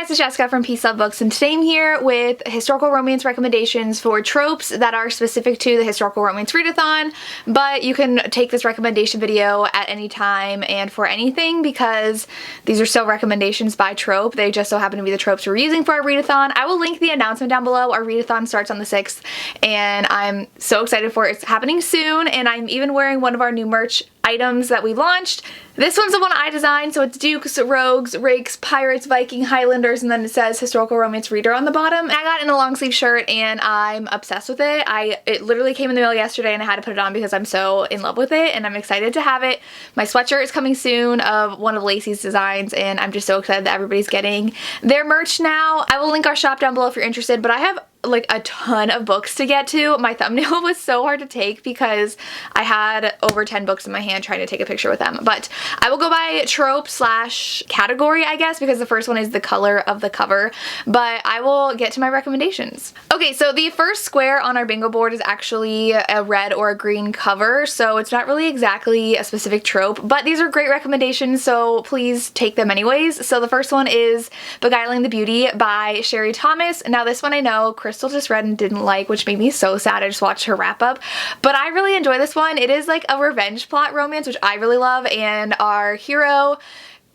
guys, it's Jessica from Peace Love Books, and today I'm here with historical romance recommendations for tropes that are specific to the historical romance readathon, but you can take this recommendation video at any time and for anything because these are still recommendations by trope. They just so happen to be the tropes we're using for our readathon. I will link the announcement down below. Our readathon starts on the 6th and I'm so excited for it. It's happening soon, and I'm even wearing one of our new merch items that we launched. This one's the one I designed, so it's Dukes, Rogues, Rakes, Pirates, Viking, Highlanders, and then it says Historical Romance Reader on the bottom. I got it in a long sleeve shirt and I'm obsessed with it. It literally came in the mail yesterday and I had to put it on because I'm so in love with it and I'm excited to have it. My sweatshirt is coming soon of one of Lacey's designs and I'm just so excited that everybody's getting their merch now. I will link our shop down below if you're interested, but I have like a ton of books to get to. My thumbnail was so hard to take because I had over 10 books in my hand trying to take a picture with them. But I will go by trope / category, I guess, because the first one is the color of the cover. But I will get to my recommendations. Okay, so the first square on our bingo board is actually a red or a green cover, so it's not really exactly a specific trope, but these are great recommendations, so please take them anyways. So the first one is Beguiling the Beauty by Sherry Thomas. Now this one I know Crystal just read and didn't like, which made me so sad. I just watched her wrap up, but I really enjoy this one. It is like a revenge plot romance, which I really love, and our hero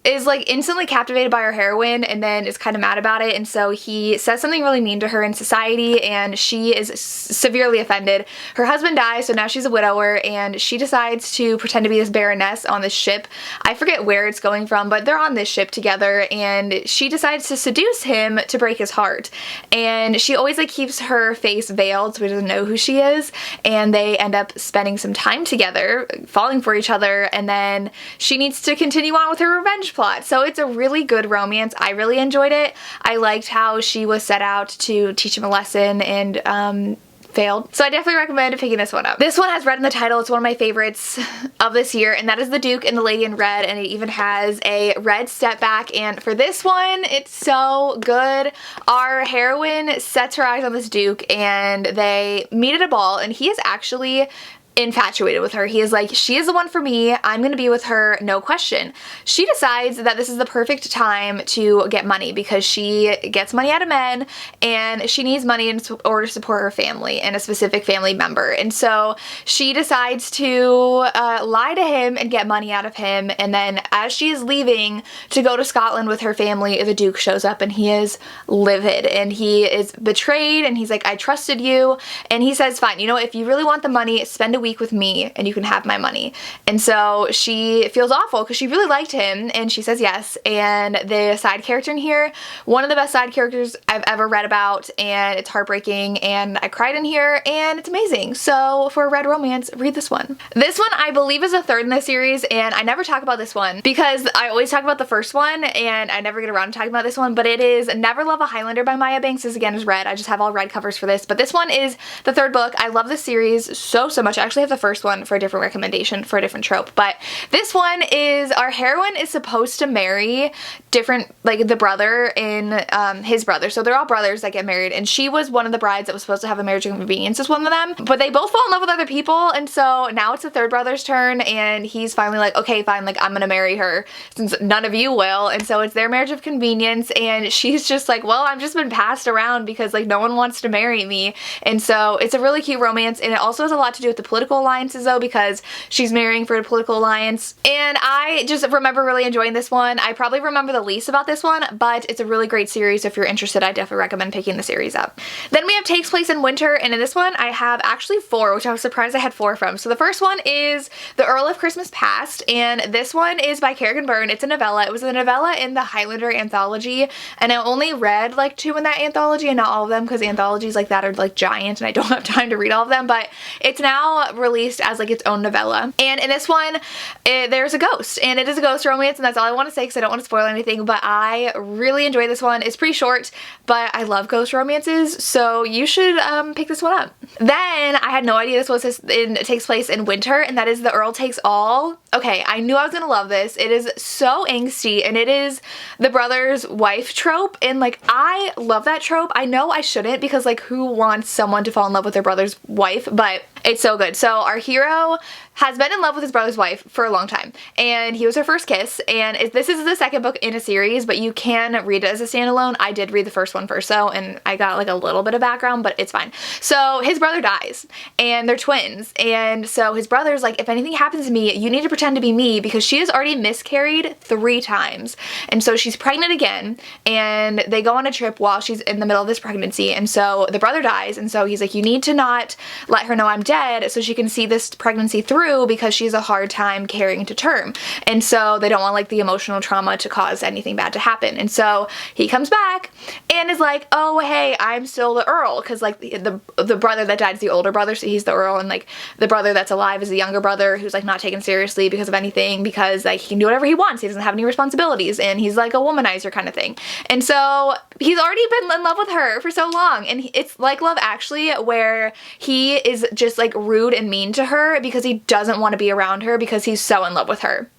is like instantly captivated by our heroine and then is kind of mad about it, and so he says something really mean to her in society and she is severely offended. Her husband dies, so now she's a widower and she decides to pretend to be this baroness on this ship. I forget where it's going from, but they're on this ship together and she decides to seduce him to break his heart, and she always like keeps her face veiled so he doesn't know who she is, and they end up spending some time together, falling for each other, and then she needs to continue on with her revenge plot. So it's a really good romance. I really enjoyed it. I liked how she was set out to teach him a lesson and failed. So I definitely recommend picking this one up. This one has red in the title. It's one of my favorites of this year, and that is The Duke and the Lady in Red, and it even has a red step back, and for this one it's so good. Our heroine sets her eyes on this Duke and they meet at a ball, and he is actually infatuated with her. He is like, she is the one for me. I'm gonna be with her, no question. She decides that this is the perfect time to get money because she gets money out of men and she needs money in order to support her family and a specific family member. And so she decides to lie to him and get money out of him, and then as she is leaving to go to Scotland with her family, the Duke shows up and he is livid and he is betrayed, and he's like, I trusted you, and he says, fine, you know, if you really want the money, spend a week with me and you can have my money. And so she feels awful because she really liked him and she says yes. And the side character in here, one of the best side characters I've ever read about, and it's heartbreaking and I cried in here and it's amazing. So for a red romance, read this one. This one I believe is a third in the series, and I never talk about this one because I always talk about the first one and I never get around to talking about this one, but it is Never Love a Highlander by Maya Banks. This again is red. I just have all red covers for this, but this one is the third book. I love this series so much. I actually have the first one for a different recommendation for a different trope, but this one is our heroine is supposed to marry different, like the brother in his brother, so they're all brothers that get married, and she was one of the brides that was supposed to have a marriage of convenience as one of them, but they both fall in love with other people, and so now it's the third brother's turn and he's finally like, okay fine, like I'm gonna marry her since none of you will, and so it's their marriage of convenience, and she's just like, well, I've just been passed around because like no one wants to marry me. And so it's a really cute romance, and it also has a lot to do with the political alliances though, because she's marrying for a political alliance, and I just remember really enjoying this one. I probably remember the least about this one, but it's a really great series, so if you're interested I definitely recommend picking the series up. Then we have Takes Place in Winter, and in this one I have actually 4, which I was surprised I had 4 from. So the first one is The Earl of Christmas Past, and this one is by Kerrigan Byrne. It's a novella. It was a novella in the Highlander anthology, and I only read like 2 in that anthology and not all of them because anthologies like that are like giant and I don't have time to read all of them, but it's now released as like its own novella. And in this one there's a ghost, and it is a ghost romance, and that's all I want to say because I don't want to spoil anything, but I really enjoy this one. It's pretty short, but I love ghost romances, so you should pick this one up. Then I had no idea it takes place in winter, and that is The Earl Takes All. Okay, I knew I was gonna love this. It is so angsty, and it is the brother's wife trope, and like I love that trope. I know I shouldn't because like who wants someone to fall in love with their brother's wife, but it's so good. So our hero has been in love with his brother's wife for a long time, and he was her first kiss, and this is the second book in a series, but you can read it as a standalone. I did read the first one first though, and I got like a little bit of background, but it's fine. So his brother dies, and they're twins, and so his brother's like, if anything happens to me, you need to pretend to be me, because she has already miscarried 3 times, and so she's pregnant again, and they go on a trip while she's in the middle of this pregnancy, and so the brother dies, and so he's like, you need to not let her know I'm dead so she can see this pregnancy through, because she's a hard time carrying to term, and so they don't want like the emotional trauma to cause anything bad to happen. And so he comes back and is like, oh hey, I'm still the Earl, because like the brother that died is the older brother, so he's the Earl, and like the brother that's alive is the younger brother who's like not taken seriously because of anything, because like he can do whatever he wants, he doesn't have any responsibilities, and he's like a womanizer kind of thing. And so he's already been in love with her for so long, and it's like Love Actually, where he is just like rude and mean to her because he doesn't want to be around her because he's so in love with her,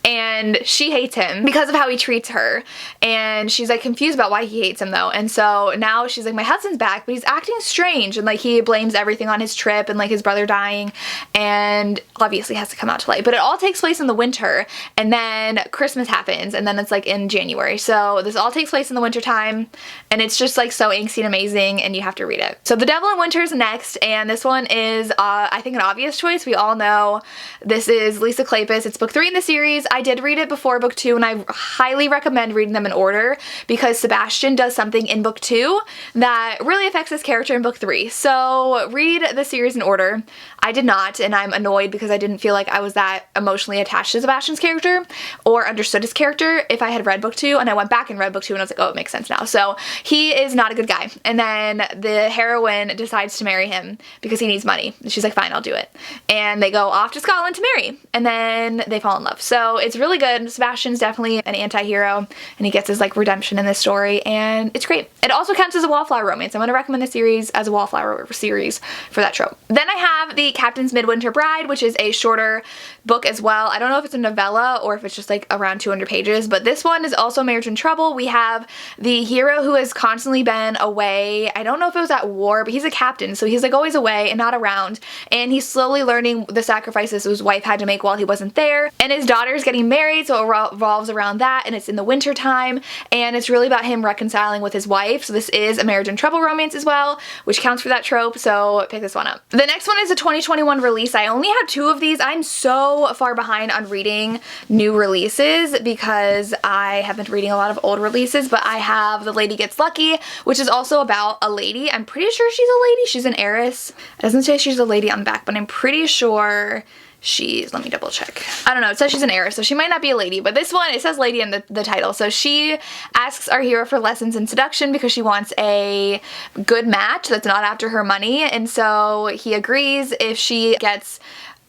and she hates him because of how he treats her, and she's like confused about why he hates him though. And so now she's like, my husband's back, but he's acting strange, and like he blames everything on his trip and like his brother dying, and obviously has to come out to light. But it all takes place in the winter, and then Christmas happens, and then it's like in January, so this all takes place in the winter time, and it's just like so angsty and amazing, and you have to read it. So The Devil in Winter is next, and this one is I think an obvious choice. We all know this is Lisa Kleypas. It's book 3 in the series. I did read it before book 2, and I highly recommend reading them in order, because Sebastian does something in book 2 that really affects his character in book 3. So read the series in order. I did not, and I'm annoyed because I didn't feel like I was that emotionally attached to Sebastian's character or understood his character if I had read book 2, and I went back and read book 2 and I was like, oh, it makes sense now. So he is not a good guy, and then the heroine decides to marry him because he needs money. She's like, fine, I'll do it. And they go off to Scotland to marry, and then they fall in love. So it's really good. Sebastian's definitely an anti-hero, and he gets his like redemption in this story, and it's great. It also counts as a wallflower romance. I'm going to recommend the series as a wallflower series for that trope. Then I have The Captain's Midwinter Bride, which is a shorter book as well. I don't know if it's a novella or if it's just like around 200 pages, but this one is also marriage in trouble. We have the hero who has constantly been away. I don't know if it was at war, but he's a captain, so he's like always away and not around, and he's slowly learning the sacrifices his wife had to make while he wasn't there, and his daughter's getting married, so it revolves around that, and it's in the winter time, and it's really about him reconciling with his wife. So this is a marriage in trouble romance as well, which counts for that trope, so pick this one up. The next one is a 2021 release. I only have 2 of these. I'm so far behind on reading new releases because I have been reading a lot of old releases, but I have The Lady Gets Lucky, which is also about a lady. I'm pretty sure she's a lady. She's an heiress. It doesn't say she's a lady on the back, but I'm pretty sure she's, let me double check. I don't know, it says she's an heiress, so she might not be a lady, but this one, it says lady in the title. So she asks our hero for lessons in seduction because she wants a good match that's not after her money, and so he agrees if she gets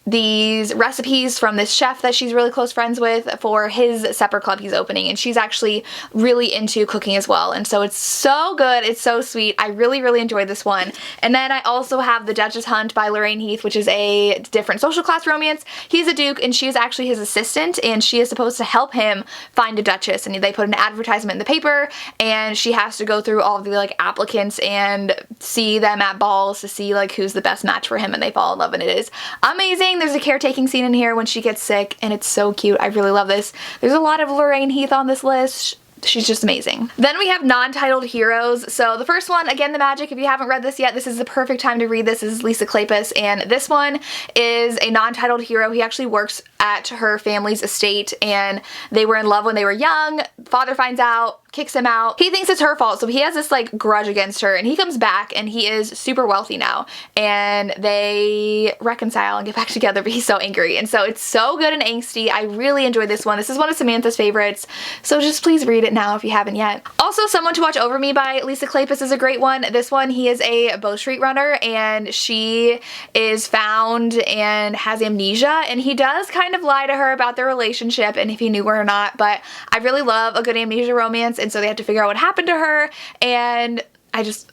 these recipes from this chef that she's really close friends with for his supper club he's opening, and she's actually really into cooking as well, and so it's so good, it's so sweet. I really enjoyed this one. And then I also have The Duchess Hunt by Lorraine Heath, which is a different social class romance. He's a duke and she is actually his assistant, and she is supposed to help him find a duchess, and they put an advertisement in the paper, and she has to go through all of the like applicants and see them at balls to see like who's the best match for him, and they fall in love, and it is amazing. There's a caretaking scene in here when she gets sick, and it's so cute. I really love this. There's a lot of Lorraine Heath on this list. She's just amazing. Then we have non-titled heroes. So the first one, again, The Magic. If you haven't read this yet, this is the perfect time to read this. This is Lisa Kleypas, and this one is a non-titled hero. He actually works at her family's estate, and they were in love when they were young. Father finds out, kicks him out. He thinks it's her fault, so he has this like grudge against her, and he comes back and he is super wealthy now, and they reconcile and get back together, but he's so angry, and so it's so good and angsty. I really enjoyed this one. This is one of Samantha's favorites, so just please read it now if you haven't yet. Also, Someone to Watch Over Me by Lisa Kleypas is a great one. This one, he is a Bow Street runner, and she is found and has amnesia, and he does kind of lie to her about their relationship and if he knew her or not, but I really love a good amnesia romance, and so they have to figure out what happened to her, and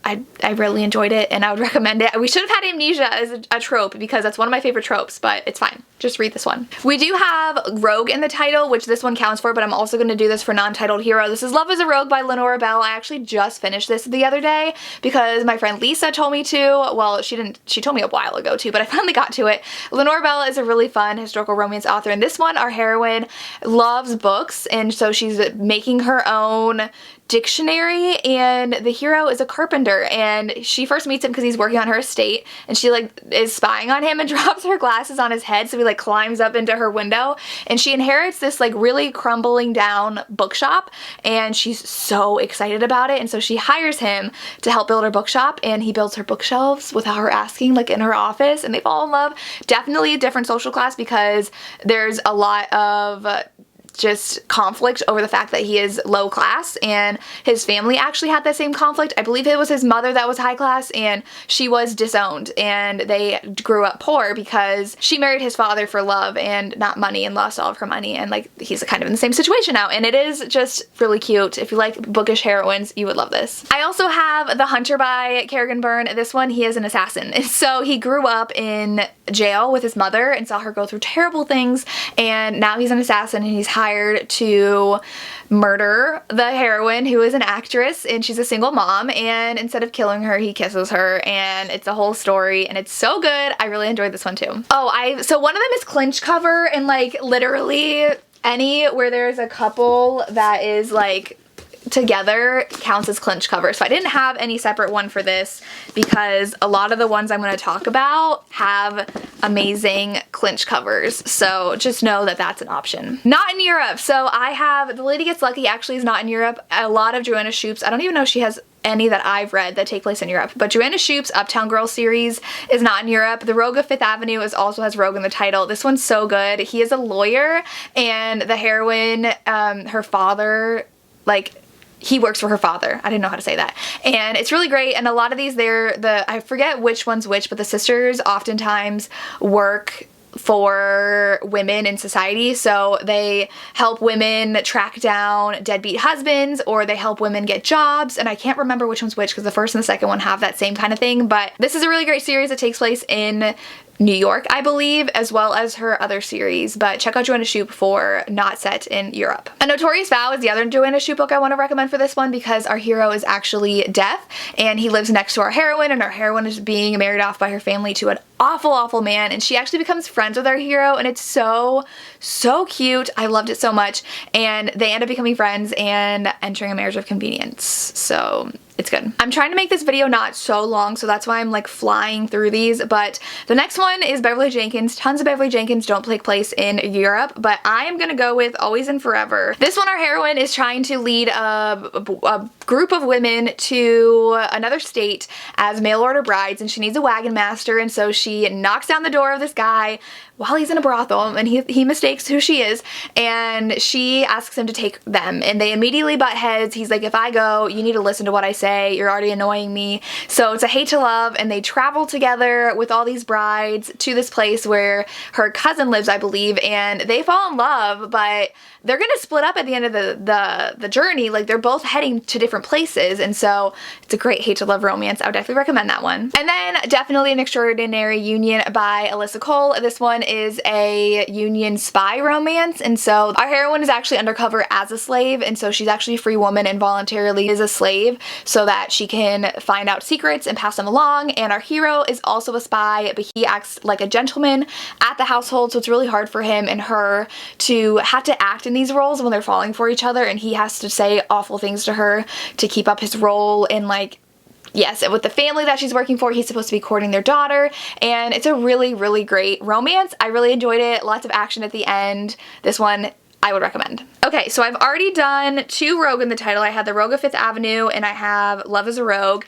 I really enjoyed it and I would recommend it. We should have had Amnesia as a trope because that's one of my favorite tropes, but it's fine. Just read this one. We do have Rogue in the title, which this one counts for, but I'm also going to do this for non-titled hero. This is Love is a Rogue by Lenora Bell. I actually just finished this the other day because my friend Lisa told me to. Well, she told me a while ago too, but I finally got to it. Lenora Bell is a really fun historical romance author. In this one, our heroine loves books, and so she's making her own dictionary, and the hero is a carpenter, and she first meets him because he's working on her estate, and she like is spying on him and drops her glasses on his head, so he like climbs up into her window, and she inherits this like really crumbling down bookshop, and she's so excited about it, and so she hires him to help build her bookshop, and he builds her bookshelves without her asking, like in her office, and they fall in love. Definitely a different social class because there's a lot of just conflict over the fact that he is low class, and his family actually had that same conflict. I believe it was his mother that was high class and she was disowned, and they grew up poor because she married his father for love and not money and lost all of her money, and like he's kind of in the same situation now, and it is just really cute. If you like bookish heroines, you would love this. I also have The Hunter by Kerrigan Byrne. This one, he is an assassin, and so he grew up in jail with his mother and saw her go through terrible things, and now he's an assassin and he's hired to murder the heroine, who is an actress, and she's a single mom, and instead of killing her, he kisses her, and it's a whole story, and it's so good. I really enjoyed this one too. Oh, so one of them is clinch cover, and like literally any where there's a couple that is like together counts as clinch cover. So I didn't have any separate one for this because a lot of the ones I'm going to talk about have amazing clinch covers. So just know that that's an option. Not in Europe. So I have The Lady Gets Lucky actually is not in Europe. A lot of Joanna Shupe's, I don't even know if she has any that I've read that take place in Europe, but Joanna Shupe's Uptown Girl series is not in Europe. The Rogue of Fifth Avenue also has Rogue in the title. This one's so good. He is a lawyer, and the heroine, her father, like, he works for her father. I didn't know how to say that. And it's really great. And a lot of these, I forget which one's which, but the sisters oftentimes work for women in society. So they help women track down deadbeat husbands, or they help women get jobs. And I can't remember which one's which because the first and the second one have that same kind of thing. But this is a really great series that takes place in New York, I believe, as well as her other series, but check out Joanna Shupe for not set in Europe. A Notorious Vow is the other Joanna Shupe book I want to recommend for this one because our hero is actually deaf, and he lives next to our heroine, and our heroine is being married off by her family to an awful man, and she actually becomes friends with our hero, and it's so cute. I loved it so much, and they end up becoming friends and entering a marriage of convenience, so it's good. I'm trying to make this video not so long, so that's why I'm like flying through these, but the next one is Beverly Jenkins. Tons of Beverly Jenkins don't take place in Europe, but I am gonna go with Always and Forever. This one, our heroine is trying to lead a group of women to another state as mail order brides, and she needs a wagon master, and so she knocks down the door of this guy while he's in a brothel, and he mistakes who she is, and she asks him to take them, and they immediately butt heads. He's like, if I go, you need to listen to what I say, you're already annoying me. So it's a hate to love, and they travel together with all these brides to this place where her cousin lives, I believe, and they fall in love, but they're gonna split up at the end of the journey. Like, they're both heading to different places, and so it's a great hate to love romance. I would definitely recommend that one. And then Definitely an Extraordinary Union by Alyssa Cole. This one is a Union spy romance, and so our heroine is actually undercover as a slave, and so she's actually a free woman and voluntarily is a slave so that she can find out secrets and pass them along. And our hero is also a spy, but he acts like a gentleman at the household, so it's really hard for him and her to have to act in these roles when they're falling for each other, and he has to say awful things to her to keep up his role in, like, yes, with the family that she's working for. He's supposed to be courting their daughter, and it's a really great romance. I really enjoyed it. Lots of action at the end. This one I would recommend. Okay, so I've already done 2 Rogue in the title. I had The Rogue of Fifth Avenue, and I have Love is a Rogue.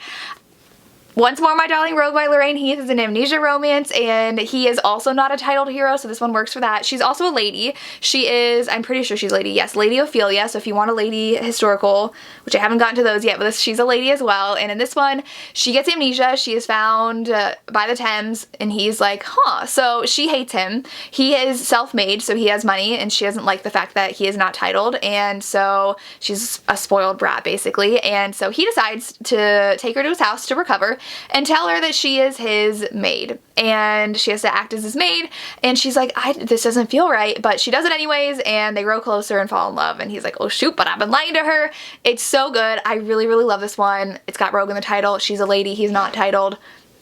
Once More My Darling Rogue by Lorraine Heath is an amnesia romance, and he is also not a titled hero, so this one works for that. She's also a lady. She is, I'm pretty sure she's lady, yes, Lady Ophelia, so if you want a lady historical, which I haven't gotten to those yet, but she's a lady as well, and in this one, she gets amnesia. She is found by the Thames, and he's like, huh, so she hates him. He is self-made, so he has money, and she doesn't like the fact that he is not titled, and so she's a spoiled brat, basically, and so he decides to take her to his house to recover, and tell her that she is his maid, and she has to act as his maid, and she's like, this doesn't feel right, but she does it anyways, and they grow closer and fall in love, and he's like, oh shoot, but I've been lying to her. It's so good. I really, really love this one. It's got Rogue in the title. She's a lady. He's not titled.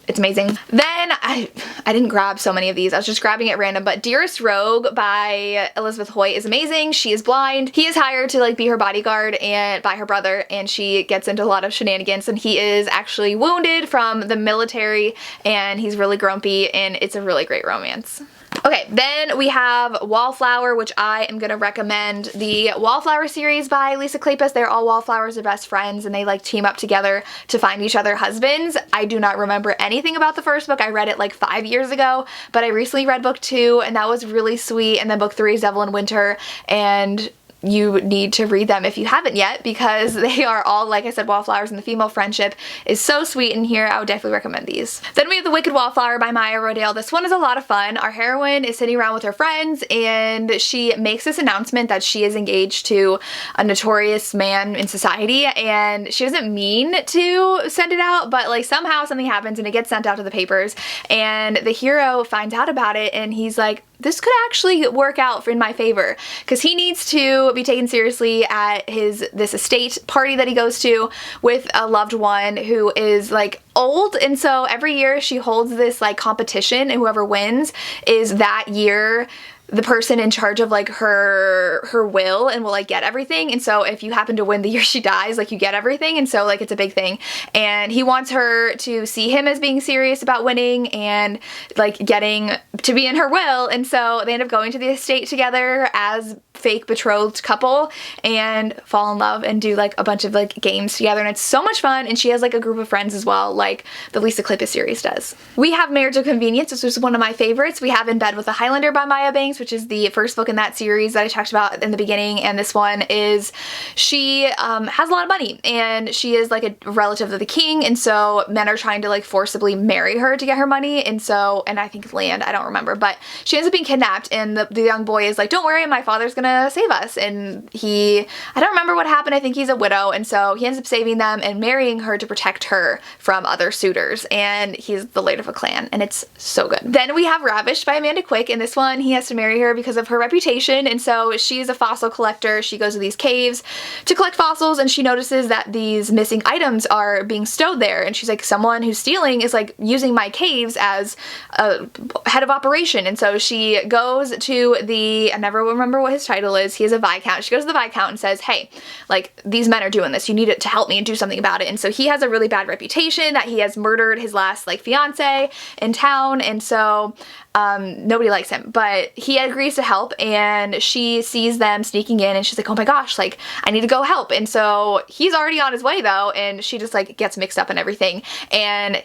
It's amazing. Then I didn't grab so many of these. I was just grabbing at random, but Dearest Rogue by Elizabeth Hoyt is amazing. She is blind. He is hired to like be her bodyguard and by her brother, and she gets into a lot of shenanigans, and he is actually wounded from the military, and he's really grumpy, and it's a really great romance. Okay, then we have Wallflower, which I am going to recommend the Wallflower series by Lisa Kleypas. They're all wallflowers, are best friends, and they like team up together to find each other husbands. I do not remember anything about the first book. I read it like 5 years ago, but I recently read book 2, and that was really sweet, and then book 3 is Devil in Winter, and you need to read them if you haven't yet, because they are all, like I said, wallflowers, and the female friendship is so sweet in here. I would definitely recommend these. Then we have The Wicked Wallflower by Maya Rodale. This one is a lot of fun. Our heroine is sitting around with her friends, and she makes this announcement that she is engaged to a notorious man in society, and she doesn't mean to send it out, but like somehow something happens and it gets sent out to the papers, and the hero finds out about it, and he's like, this could actually work out in my favor, because he needs to be taken seriously at this estate party that he goes to with a loved one who is like old, and so every year she holds this like competition, and whoever wins is that year the person in charge of like her will and will like get everything. And so if you happen to win the year she dies, like you get everything, and so like it's a big thing, and he wants her to see him as being serious about winning and like getting to be in her will, and so they end up going to the estate together as fake betrothed couple and fall in love and do like a bunch of like games together, and it's so much fun, and she has like a group of friends as well, like the Lisa Kleypas series does. We have Marriage of Convenience, which was one of my favorites. We have In Bed with a Highlander by Maya Banks, which is the first book in that series that I talked about in the beginning, and this one is, she has a lot of money, and she is like a relative of the king, and so men are trying to like forcibly marry her to get her money, and I think land, I don't remember, but she ends up being kidnapped, and the young boy is like, don't worry, my father's gonna save us, and I don't remember what happened, I think he's a widow, and so he ends up saving them and marrying her to protect her from other suitors, and he's the leader of a clan, and it's so good. Then we have Ravished by Amanda Quick, and this one he has to marry her because of her reputation, and so she's a fossil collector. She goes to these caves to collect fossils, and she notices that these missing items are being stowed there, and she's like, someone who's stealing is like using my caves as a head of operation, and so she goes to I never remember what his title is. He is a Viscount. She goes to the Viscount and says, hey, like these men are doing this. You need to help me and do something about it. And so he has a really bad reputation that he has murdered his last like fiance in town, and so nobody likes him, but he agrees to help, and she sees them sneaking in, and she's like, oh my gosh, like I need to go help. And so he's already on his way though, and she just like gets mixed up in everything, and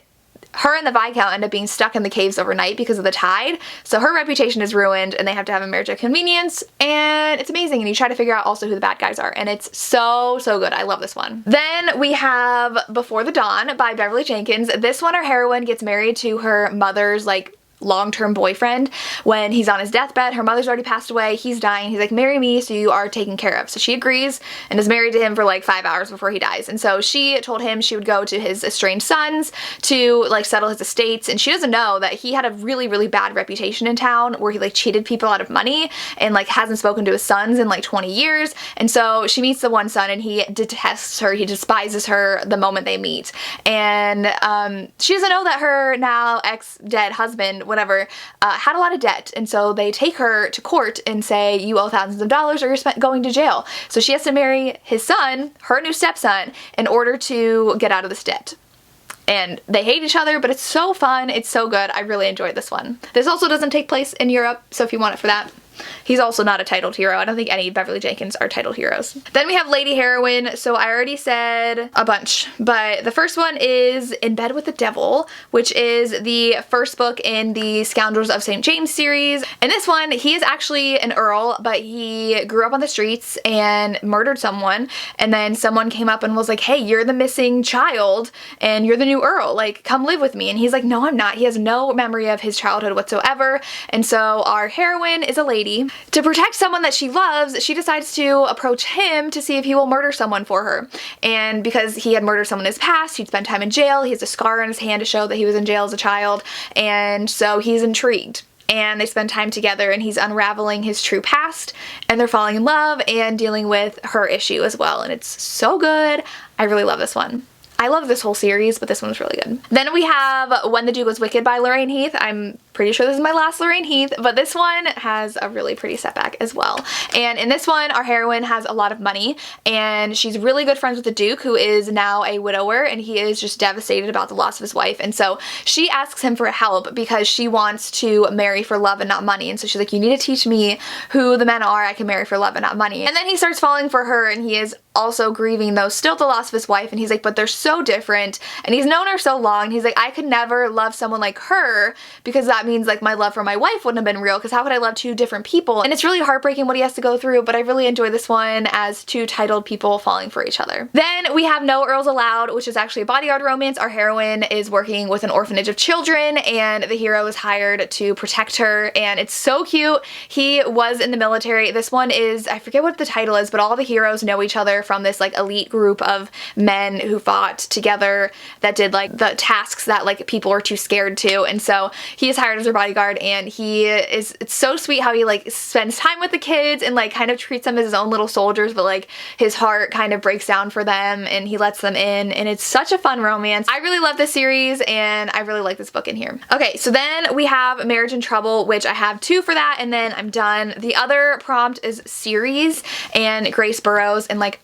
her and the Viscount end up being stuck in the caves overnight because of the tide, so her reputation is ruined, and they have to have a marriage of convenience, and it's amazing, and you try to figure out also who the bad guys are, and it's so good. I love this one. Then we have Before the Dawn by Beverly Jenkins. This one, our heroine gets married to her mother's like long-term boyfriend when he's on his deathbed. Her mother's already passed away, he's dying, he's like, marry me so you are taken care of. So she agrees and is married to him for like 5 hours before he dies, and so she told him she would go to his estranged sons to like settle his estates, and she doesn't know that he had a really bad reputation in town where he like cheated people out of money and like hasn't spoken to his sons in like 20 years, and so she meets the one son, and he detests her, he despises her the moment they meet, and she doesn't know that her now ex-dead husband, whatever, had a lot of debt, and so they take her to court and say, you owe thousands of dollars or you're going to jail. So she has to marry his son, her new stepson, in order to get out of this debt. And they hate each other, but it's so fun, it's so good. I really enjoyed this one. This also doesn't take place in Europe, so if you want it for that, He's also not a titled hero. I don't think any Beverly Jenkins are titled heroes. Then we have Lady Heroine. So I already said a bunch, but the first one is In Bed with the Devil, which is the first book in the Scoundrels of St. James series. In this one, he is actually an earl, but he grew up on the streets and murdered someone, and then someone came up and was like, hey, you're the missing child and you're the new earl, like come live with me. And he's like, no, I'm not. He has no memory of his childhood whatsoever. And so our heroine is a lady. To protect someone that she loves, she decides to approach him to see if he will murder someone for her. And because he had murdered someone in his past, he'd spent time in jail, he has a scar on his hand to show that he was in jail as a child, and so he's intrigued. And they spend time together and he's unraveling his true past, and they're falling in love and dealing with her issue as well. And it's so good. I really love this one. I love this whole series, but this one's really good. Then we have When the Duke Was Wicked by Lorraine Heath. I'm pretty sure this is my last Lorraine Heath, but this one has a really pretty setback as well. And in this one, our heroine has a lot of money, and she's really good friends with the Duke, who is now a widower, and he is just devastated about the loss of his wife. And so she asks him for help because she wants to marry for love and not money. And so she's like, you need to teach me who the men are I can marry for love and not money. And then he starts falling for her, and he is also grieving though still the loss of his wife, and he's like, but they're so different, and he's known her so long, and he's like, I could never love someone like her because that means like my love for my wife wouldn't have been real, because how could I love two different people? And it's really heartbreaking what he has to go through, but I really enjoy this one as two titled people falling for each other. Then we have No Earls Allowed, which is actually a bodyguard romance. Our heroine is working with an orphanage of children, and the hero is hired to protect her, and it's so cute. He was in the military. This one is, I forget what the title is, but all the heroes know each other from this like elite group of men who fought together that did like the tasks that like people are too scared to. And so he is hired as their bodyguard, and it's so sweet how he like spends time with the kids and like kind of treats them as his own little soldiers, but like his heart kind of breaks down for them and he lets them in, and it's such a fun romance. I really love this series and I really like this book in here. Okay, so then we have Marriage in Trouble, which I have 2 for that, and then I'm done. The other prompt is series and Grace Burrows, and like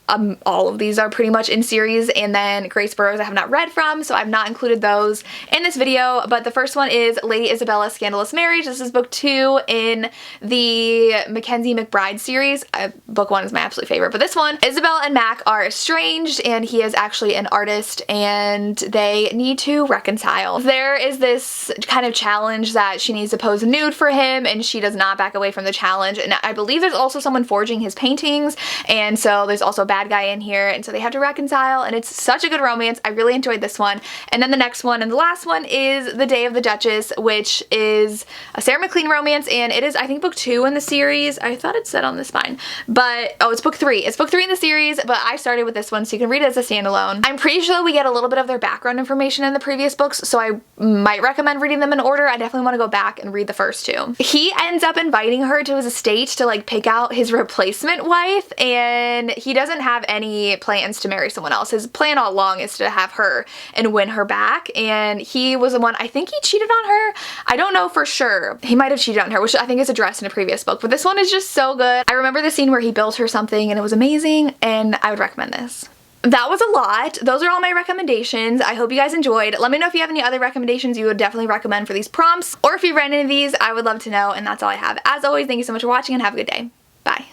all of these are pretty much in series, and then Grace Burrows I have not read from, so I've not included those in this video. But the first one is Lady Isabella's Scandalous Marriage. This is book 2 in the Mackenzie McBride series. Book 1 is my absolute favorite, but this one, Isabella and Mac are estranged, and he is actually an artist, and they need to reconcile. There is this kind of challenge that she needs to pose nude for him, and she does not back away from the challenge. And I believe there's also someone forging his paintings, and so there's also a bad guy in here, and so they have to reconcile, and it's such a good romance. I really enjoyed this one. And then the next one and the last one is The Day of the Duchess, which is a Sarah McLean romance, and it is, I think, book 2 in the series. I thought it said on the spine, but oh, it's book 3. It's book 3 in the series, but I started with this one, so you can read it as a standalone. I'm pretty sure we get a little bit of their background information in the previous books, so I might recommend reading them in order. I definitely want to go back and read the first 2. He ends up inviting her to his estate to like pick out his replacement wife, and he doesn't have any plans to marry someone else. His plan all along is to have her and win her back, and he was the one, I think he cheated on her. I don't know for sure. He might have cheated on her, which I think is addressed in a previous book, but this one is just so good. I remember the scene where he built her something and it was amazing, and I would recommend this. That was a lot. Those are all my recommendations. I hope you guys enjoyed. Let me know if you have any other recommendations you would definitely recommend for these prompts, or if you've read any of these, I would love to know. And that's all I have. As always, thank you so much for watching and have a good day. Bye.